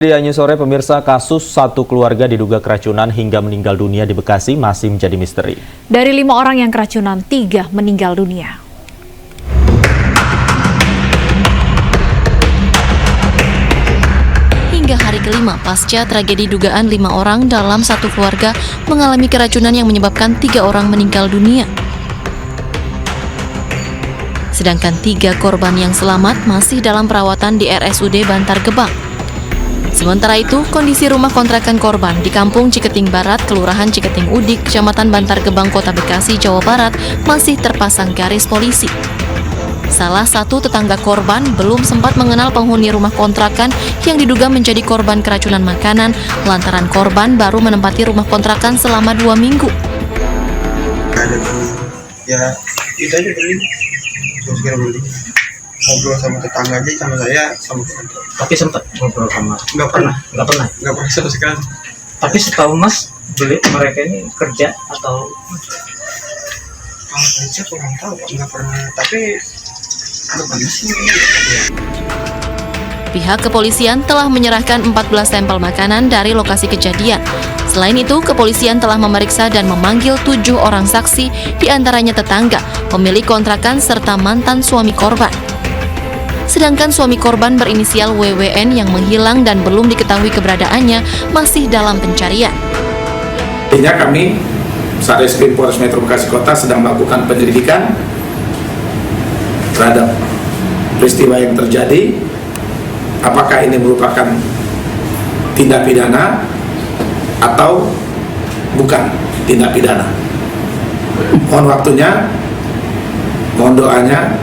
Di Anyu sore, pemirsa, kasus satu keluarga diduga keracunan hingga meninggal dunia di Bekasi masih menjadi misteri. Dari 5 orang yang keracunan, 3 meninggal dunia. Hingga hari kelima pasca tragedi dugaan 5 orang dalam satu keluarga mengalami keracunan yang menyebabkan 3 orang meninggal dunia. Sedangkan 3 korban yang selamat masih dalam perawatan di RSUD Bantar Gebang. Sementara itu, kondisi rumah kontrakan korban di Kampung Ciketing Barat, Kelurahan Ciketing Udik, Kecamatan Bantar Gebang, Kota Bekasi, Jawa Barat, masih terpasang garis polisi. Salah satu tetangga korban belum sempat mengenal penghuni rumah kontrakan yang diduga menjadi korban keracunan makanan, lantaran korban baru menempati rumah kontrakan selama 2 minggu. Ya, itu aja beli. Terus kira beli. Ngobrol sama tetangga aja, sama saya, sama tetangga. Tapi sempat ngobrol sama? Nggak pernah sama sekali. Tapi setahu Mas, beli mereka ini kerja atau? Kalau kerja kurang tahu, nggak pernah. Tapi nggak pernah sih. Pihak kepolisian telah menyerahkan 14 sampel makanan dari lokasi kejadian. Selain itu, kepolisian telah memeriksa dan memanggil 7 orang saksi, diantaranya tetangga, pemilik kontrakan, serta mantan suami korban. Sedangkan suami korban berinisial WWN yang menghilang dan belum diketahui keberadaannya masih dalam pencarian. Intinya kami, Satreskrim Polres Metro Bekasi Kota sedang melakukan penyelidikan terhadap peristiwa yang terjadi. Apakah ini merupakan tindak pidana atau bukan tindak pidana. Mohon waktunya, mohon doanya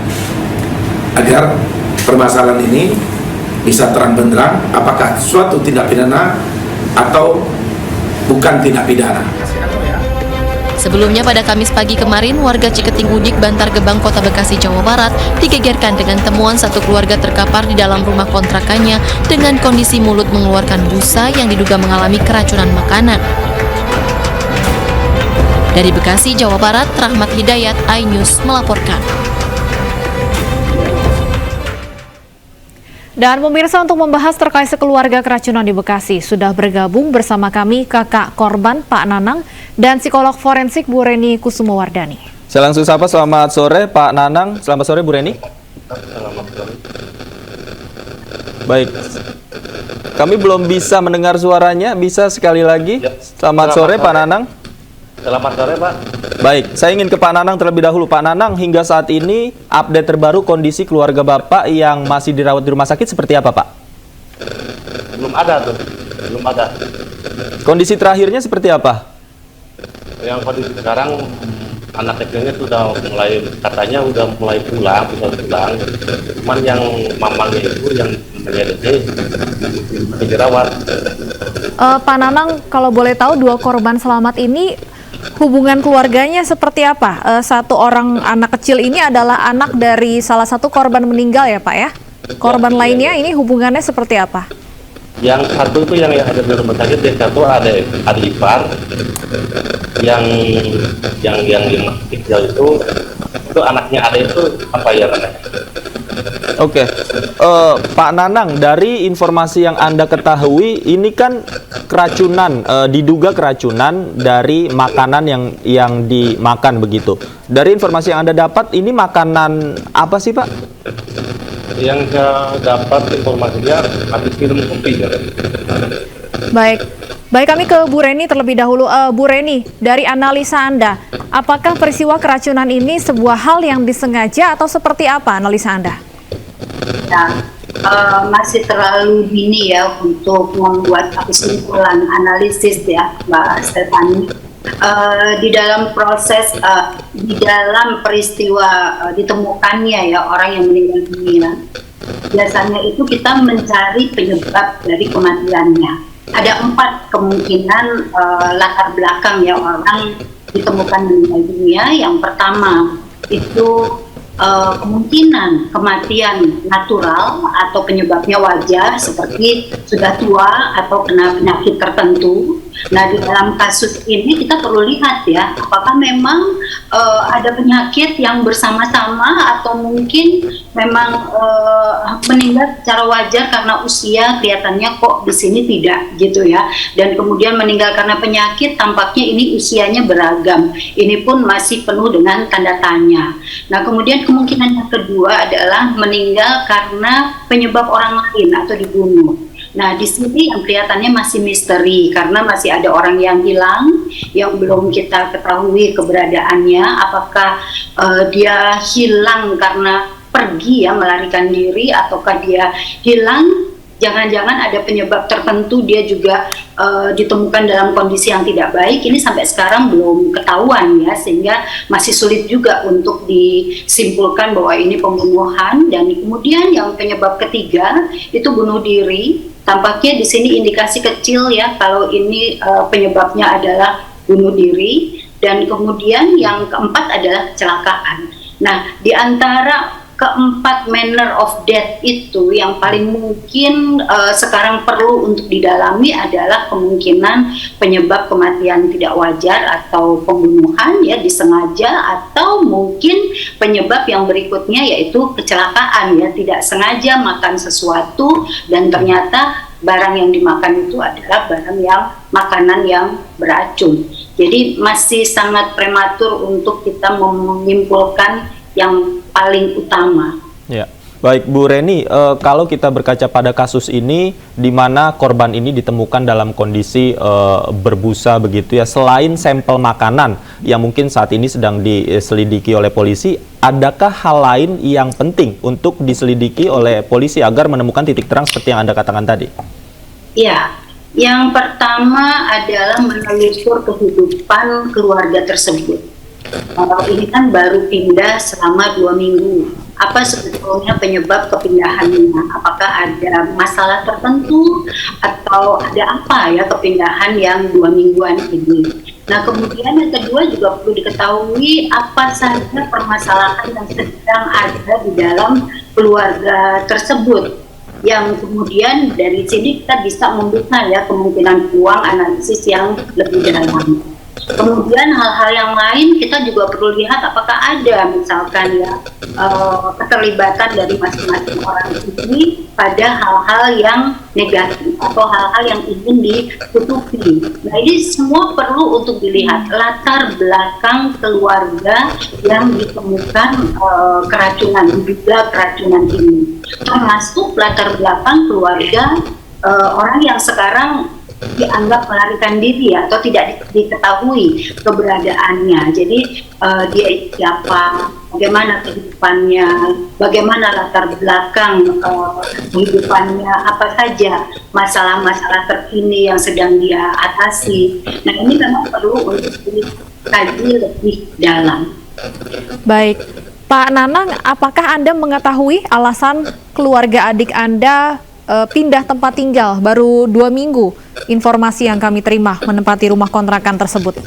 agar permasalahan ini bisa terang benderang apakah suatu tindak pidana atau bukan tindak pidana. Sebelumnya pada Kamis pagi kemarin, warga Ciketing Udik, Bantar Gebang, Kota Bekasi, Jawa Barat digegerkan dengan temuan satu keluarga terkapar di dalam rumah kontrakannya dengan kondisi mulut mengeluarkan busa yang diduga mengalami keracunan makanan. Dari Bekasi, Jawa Barat, Rahmat Hidayat, iNews melaporkan. Dan pemirsa, untuk membahas terkait sekeluarga keracunan di Bekasi, sudah bergabung bersama kami kakak korban Pak Nanang dan psikolog forensik Bu Reni Kusumowardani. Saya langsung sapa, selamat sore Pak Nanang, selamat sore Bu Reni. Baik, kami belum bisa mendengar suaranya, bisa sekali lagi? Selamat sore Pak Nanang. Selamat sore Pak. Baik, saya ingin ke Pak Nanang terlebih dahulu. Pak Nanang, hingga saat ini update terbaru kondisi keluarga Bapak yang masih dirawat di rumah sakit seperti apa Pak? Belum ada. Kondisi terakhirnya seperti apa? Yang kondisi sekarang anak kecilnya sudah mulai, katanya udah mulai pulang, bisa pulang. Cuman yang mamangnya itu yang menjadi masih dirawat. Pak Nanang, kalau boleh tahu 2 korban selamat ini hubungan keluarganya seperti apa? Satu orang anak kecil ini adalah anak dari salah satu korban meninggal ya Pak ya? Korban lainnya ini hubungannya seperti apa? Yang satu itu yang ada di rumah sakit, yang satu ada ipar, yang kecil itu anaknya ada itu apa ya namanya? Oke, Pak Nanang, dari informasi yang Anda ketahui, ini kan keracunan, diduga keracunan dari makanan yang dimakan begitu. Dari informasi yang Anda dapat, ini makanan apa sih Pak? Yang saya dapat informasinya habis minum kopi. Baik, kami ke Bu Reni terlebih dahulu. Bu Reni, dari analisa Anda, apakah peristiwa keracunan ini sebuah hal yang disengaja atau seperti apa analisa Anda? Ya, masih terlalu dini ya untuk membuat kesimpulan analisis ya Mbak Stefani. Di dalam proses, di dalam peristiwa ditemukannya ya orang yang meninggal dunia, biasanya itu kita mencari penyebab dari kematiannya. Ada 4 kemungkinan latar belakang ya orang ditemukan meninggal dunia. Yang pertama itu kemungkinan kematian natural atau penyebabnya wajar seperti sudah tua atau kena penyakit tertentu. Nah, di dalam kasus ini kita perlu lihat ya, apakah memang ada penyakit yang bersama-sama atau mungkin memang meninggal secara wajar karena usia kelihatannya kok di sini tidak gitu ya. Dan kemudian meninggal karena penyakit tampaknya ini usianya beragam. Ini pun masih penuh dengan tanda tanya. Nah, kemudian kemungkinan yang kedua adalah meninggal karena penyebab orang lain atau dibunuh. Nah, di sini yang kelihatannya masih misteri karena masih ada orang yang hilang yang belum kita ketahui keberadaannya. Apakah dia hilang karena pergi ya melarikan diri, ataukah dia hilang jangan-jangan ada penyebab tertentu dia juga ditemukan dalam kondisi yang tidak baik. Ini sampai sekarang belum ketahuan ya, sehingga masih sulit juga untuk disimpulkan bahwa ini pembunuhan. Dan kemudian yang penyebab ketiga itu bunuh diri. Tampaknya di sini indikasi kecil ya kalau ini penyebabnya adalah bunuh diri. Dan kemudian yang keempat adalah kecelakaan. Nah, di antara keempat manner of death itu yang paling mungkin sekarang perlu untuk didalami adalah kemungkinan penyebab kematian tidak wajar atau pembunuhan ya disengaja, atau mungkin penyebab yang berikutnya yaitu kecelakaan ya, tidak sengaja makan sesuatu dan ternyata barang yang dimakan itu adalah barang yang makanan yang beracun. Jadi masih sangat prematur untuk kita menyimpulkan yang paling utama. Ya, baik Bu Reni, kalau kita berkaca pada kasus ini, di mana korban ini ditemukan dalam kondisi berbusa begitu ya, selain sampel makanan yang mungkin saat ini sedang diselidiki oleh polisi, adakah hal lain yang penting untuk diselidiki oleh polisi agar menemukan titik terang seperti yang Anda katakan tadi? Ya, yang pertama adalah menelusur kehidupan keluarga tersebut. Ini kan baru pindah selama 2 minggu. Apa sebetulnya penyebab kepindahannya? Apakah ada masalah tertentu atau ada apa ya kepindahan yang 2 mingguan ini? Nah, kemudian yang kedua juga perlu diketahui apa saja permasalahan yang sedang ada di dalam keluarga tersebut, yang kemudian dari sini kita bisa membuka ya kemungkinan peluang analisis yang lebih dalam. Kemudian hal-hal yang lain kita juga perlu lihat apakah ada misalkan ya keterlibatan dari masing-masing orang ini pada hal-hal yang negatif atau hal-hal yang ingin ditutupi. Nah, ini semua perlu untuk dilihat latar belakang keluarga yang ditemukan keracunan, diduga keracunan ini, termasuk latar belakang keluarga orang yang sekarang dianggap melarikan diri atau tidak diketahui keberadaannya. Jadi dia siapa, bagaimana kehidupannya, bagaimana latar belakang kehidupannya, apa saja masalah-masalah terkini yang sedang dia atasi. Nah, ini memang perlu untuk dikaji lebih dalam. Baik, Pak Nanang, apakah Anda mengetahui alasan keluarga adik Anda pindah tempat tinggal baru 2 minggu? Informasi yang kami terima menempati rumah kontrakan tersebut.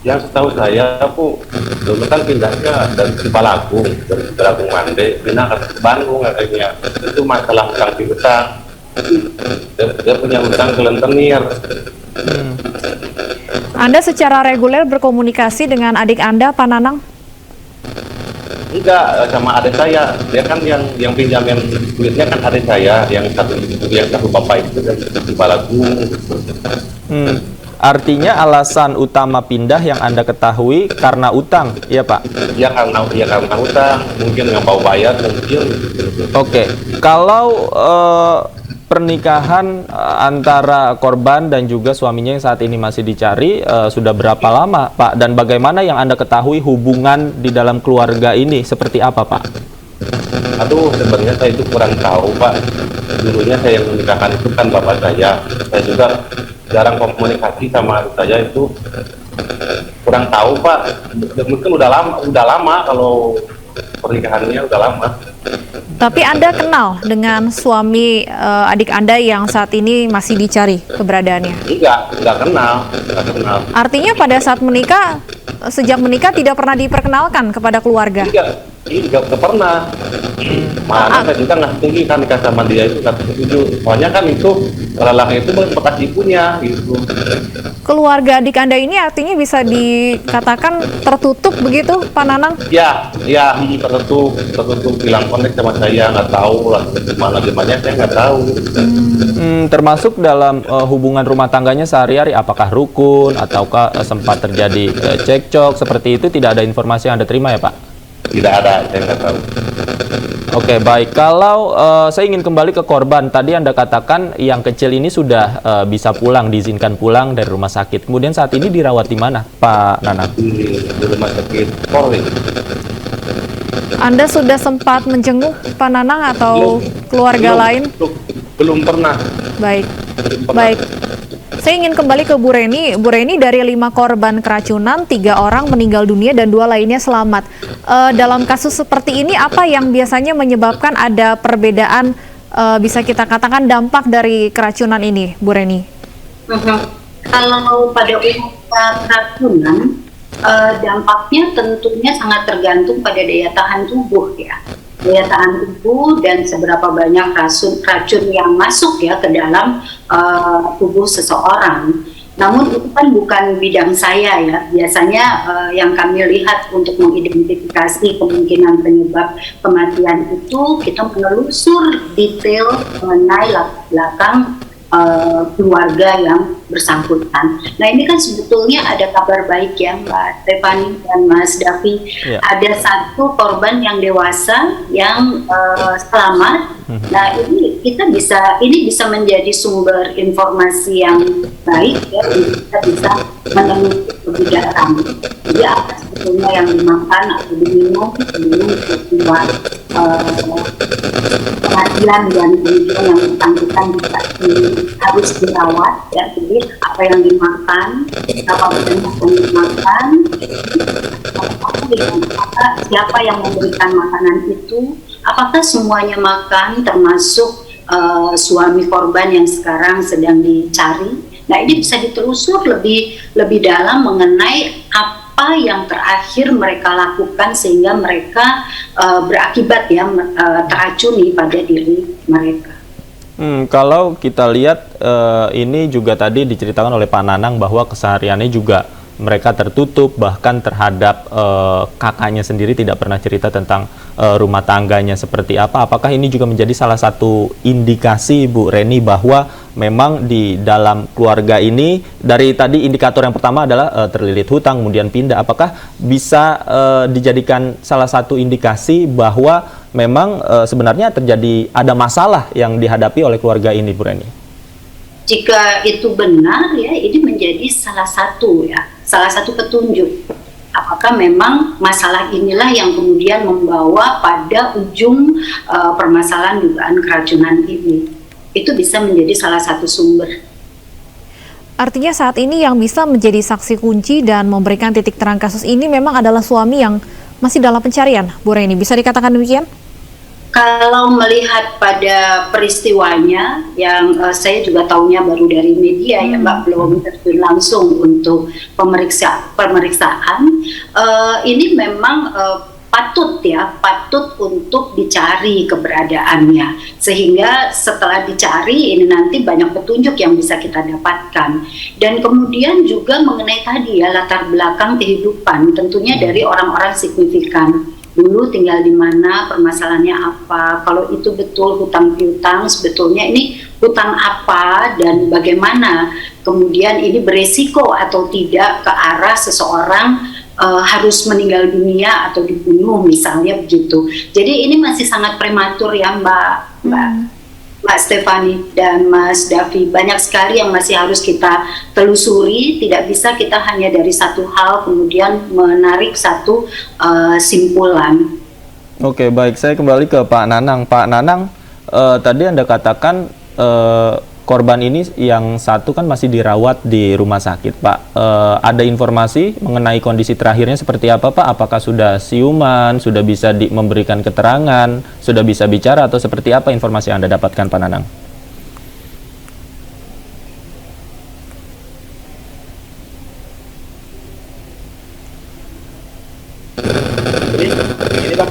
Yang setahu saya, Bu, dulu kan pindahnya dari Cipalagung, dari Cipalagung Mande, pindah ke Bandung katanya. Itu masalah hutang piutang. Dia punya hutang ke Lentenir. Anda secara reguler berkomunikasi dengan adik Anda, Pak Nanang? Enggak, sama adik saya. Dia kan yang pinjamin duitnya kan adik saya, yang satu bapak itu dari Cipalagung. Artinya alasan utama pindah yang Anda ketahui karena utang, ya Pak? Ya karena utang, mungkin nggak mau bayar mungkin. Oke, kalau pernikahan antara korban dan juga suaminya yang saat ini masih dicari sudah berapa lama, Pak? Dan bagaimana yang Anda ketahui hubungan di dalam keluarga ini seperti apa, Pak? Aduh, sebenarnya saya itu kurang tahu, Pak. Dulunya saya yang menikahkan itu kan bapak saya. Saya juga jarang komunikasi sama saya, itu kurang tahu, Pak. Mungkin udah lama kalau pernikahannya udah lama. Tapi Anda kenal dengan suami adik Anda yang saat ini masih dicari keberadaannya? Enggak kenal. Artinya pada saat menikah, sejak menikah tidak pernah diperkenalkan kepada keluarga? Nggak pernah. Mana saya juga nggak setuju kan nikah sama dia itu nggak setuju. Soalnya kan itu lelaki itu bekas ibunya gitu. Keluarga adik Anda ini artinya bisa dikatakan tertutup begitu, Pak Nanang? Ya, tertutup bilang konek sama saya nggak tahu lah gimana saya nggak tahu. Termasuk dalam hubungan rumah tangganya sehari-hari, apakah rukun ataukah sempat terjadi cekcok seperti itu? Tidak ada informasi yang Anda terima ya, Pak? Tidak ada, saya nggak tahu. Oke, baik. Kalau saya ingin kembali ke korban, tadi Anda katakan yang kecil ini sudah bisa pulang, diizinkan pulang dari rumah sakit. Kemudian saat ini dirawat di mana, Pak Nanang? Di rumah sakit Polri. Anda sudah sempat menjenguk Pak Nanang atau keluarga lain? Belum pernah. Baik, Belum pernah. baik. Saya ingin kembali ke Bu Reni. Bu Reni, dari 5 korban keracunan, 3 orang meninggal dunia dan 2 lainnya selamat. Dalam kasus seperti ini, apa yang biasanya menyebabkan ada perbedaan, bisa kita katakan dampak dari keracunan ini, Bu Reni? Kalau pada usaha keracunan, dampaknya tentunya sangat tergantung pada daya tahan tubuh ya. Daya tahan tubuh dan seberapa banyak racun yang masuk ya ke dalam tubuh seseorang. Namun itu kan bukan bidang saya ya. Biasanya yang kami lihat untuk mengidentifikasi kemungkinan penyebab kematian itu, kita menelusur detail mengenai latar belakang keluarga yang bersangkutan. Nah, ini kan sebetulnya ada kabar baik ya, Mbak Stephanie dan Mas Davi. Ya. Ada 1 korban yang dewasa yang selamat. Nah, ini bisa menjadi sumber informasi yang baik ya, kita bisa menemukan lebih dalam. Jadi apa sebetulnya yang dimakan atau diminum sebelum peristiwa pengadilan, dan kemudian yang bersangkutan bisa harus dirawat ya. Jadi apa yang dimakan, berapa banyak yang dimakan, siapa yang memberikan makanan itu, apakah semuanya makan, termasuk suami korban yang sekarang sedang dicari. Nah, ini bisa ditelusur lebih dalam mengenai apa yang terakhir mereka lakukan sehingga mereka berakibat ya teracuni pada diri mereka. Kalau kita lihat ini juga tadi diceritakan oleh Pak Nanang bahwa kesehariannya juga mereka tertutup, bahkan terhadap kakaknya sendiri tidak pernah cerita tentang rumah tangganya seperti apa. Apakah ini juga menjadi salah satu indikasi, Bu Reni, bahwa memang di dalam keluarga ini, dari tadi indikator yang pertama adalah terlilit hutang, kemudian pindah. Apakah bisa dijadikan salah satu indikasi bahwa memang sebenarnya ada masalah yang dihadapi oleh keluarga ini, Bu Reni? Jika itu benar ya, ini menjadi salah satu petunjuk. Apakah memang masalah inilah yang kemudian membawa pada ujung permasalahan dugaan keracunan ini? Itu bisa menjadi salah satu sumber. Artinya saat ini yang bisa menjadi saksi kunci dan memberikan titik terang kasus ini memang adalah suami yang masih dalam pencarian, Bu Reni. Bisa dikatakan demikian? Kalau melihat pada peristiwanya yang saya juga tahunya baru dari media ya Mbak, belum terjun langsung untuk pemeriksaan, ini memang patut untuk dicari keberadaannya, sehingga setelah dicari ini nanti banyak petunjuk yang bisa kita dapatkan. Dan kemudian juga mengenai tadi ya latar belakang kehidupan, tentunya dari orang-orang signifikan. Dulu tinggal di mana, permasalahannya apa, kalau itu betul hutang piutang, sebetulnya ini hutang apa dan bagaimana, kemudian ini beresiko atau tidak ke arah seseorang harus meninggal dunia atau dibunuh misalnya begitu. Jadi ini masih sangat prematur ya Mbak Stephanie dan Mas Davi. Banyak sekali yang masih harus kita telusuri. Tidak bisa kita hanya dari satu hal kemudian menarik satu simpulan. Oke, baik. Saya kembali ke Pak Nanang. Pak Nanang, tadi Anda katakan korban ini yang satu kan masih dirawat di rumah sakit, Pak. Ada informasi mengenai kondisi terakhirnya seperti apa, Pak? Apakah sudah siuman, sudah bisa memberikan keterangan, sudah bisa bicara, atau seperti apa informasi yang Anda dapatkan, Pak Nanang? Jadi begini Pak,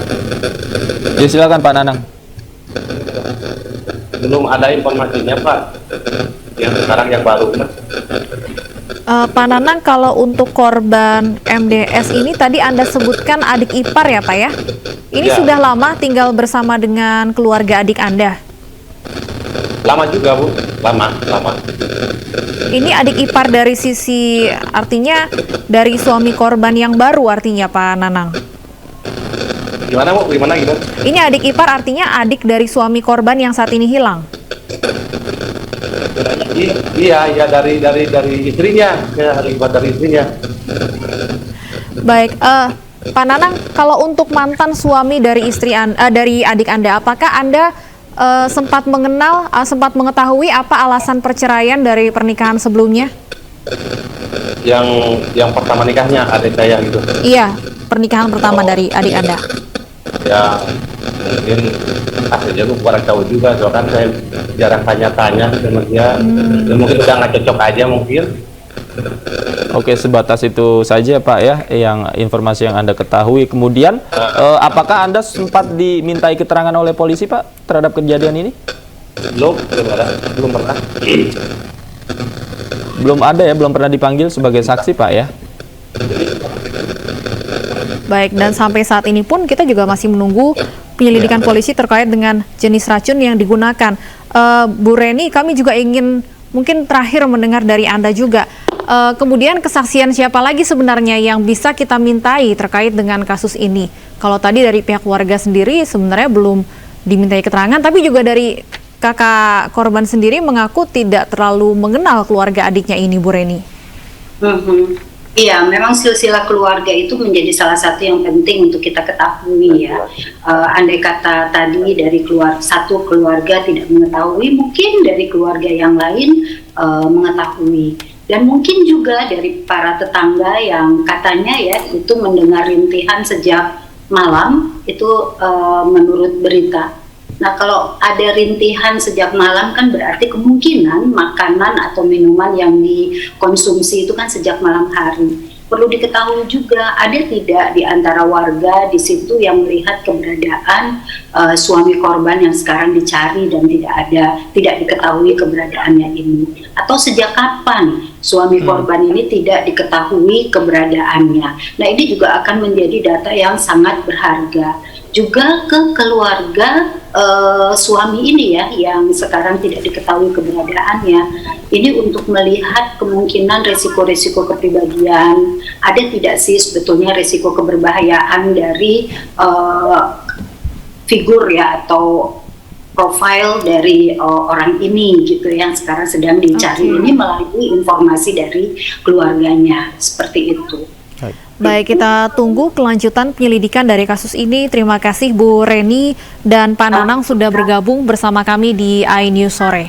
Ya, silakan Pak Nanang. Belum ada informasinya Pak. Yang sekarang yang baru Mas. Pak Nanang, kalau untuk korban MDS ini tadi Anda sebutkan adik ipar ya Pak ya? Ini Ya. sudah lama tinggal bersama dengan keluarga adik Anda? Lama juga Bu, lama. Ini adik ipar dari sisi, artinya dari suami korban yang baru artinya Pak Nanang? Gimana Bu? Gimana? Ini adik ipar artinya adik dari suami korban yang saat ini hilang? Iya dari istrinya, ya dari istrinya. Baik, Pak Nanang, kalau untuk mantan suami dari dari adik Anda, apakah Anda sempat mengenal, sempat mengetahui apa alasan perceraian dari pernikahan sebelumnya? Yang pertama nikahnya adik saya gitu. Iya, pernikahan pertama dari adik Anda. Ya mungkin akhirnya gue kurang tahu juga, soalnya kan saya jarang tanya-tanya sama dia. Ya, mungkin udah nggak cocok aja mungkin. Oke, sebatas itu saja Pak ya, yang informasi yang Anda ketahui. Kemudian, apakah Anda sempat dimintai keterangan oleh polisi Pak terhadap kejadian ini? Belum pernah. Belum ada ya, belum pernah dipanggil sebagai saksi Pak ya? Baik, dan sampai saat ini pun kita juga masih menunggu penyelidikan polisi terkait dengan jenis racun yang digunakan. Bu Reni, kami juga ingin mungkin terakhir mendengar dari Anda juga. Kemudian kesaksian siapa lagi sebenarnya yang bisa kita mintai terkait dengan kasus ini? Kalau tadi dari pihak keluarga sendiri sebenarnya belum dimintai keterangan, tapi juga dari kakak korban sendiri mengaku tidak terlalu mengenal keluarga adiknya ini, Bu Reni. Iya, memang silsilah keluarga itu menjadi salah satu yang penting untuk kita ketahui ya. Andai kata tadi dari satu keluarga tidak mengetahui, mungkin dari keluarga yang lain mengetahui. Dan mungkin juga dari para tetangga yang katanya ya itu mendengar rintihan sejak malam, itu menurut berita. Nah, kalau ada rintihan sejak malam kan berarti kemungkinan makanan atau minuman yang dikonsumsi itu kan sejak malam hari. Perlu diketahui juga, ada tidak di antara warga di situ yang melihat keberadaan suami korban yang sekarang dicari dan tidak diketahui keberadaannya ini. Atau sejak kapan suami korban ini tidak diketahui keberadaannya. Nah, ini juga akan menjadi data yang sangat berharga. Juga ke keluarga suami ini ya yang sekarang tidak diketahui keberadaannya, ini untuk melihat kemungkinan resiko-resiko kepribadian, ada tidak sih sebetulnya resiko keberbahayaan dari figur ya atau profil dari orang ini gitu yang sekarang sedang dicari. Ini melalui informasi dari keluarganya seperti itu. Baik, kita tunggu kelanjutan penyelidikan dari kasus ini. Terima kasih Bu Reni dan Pak Nanang sudah bergabung bersama kami di iNews Sore.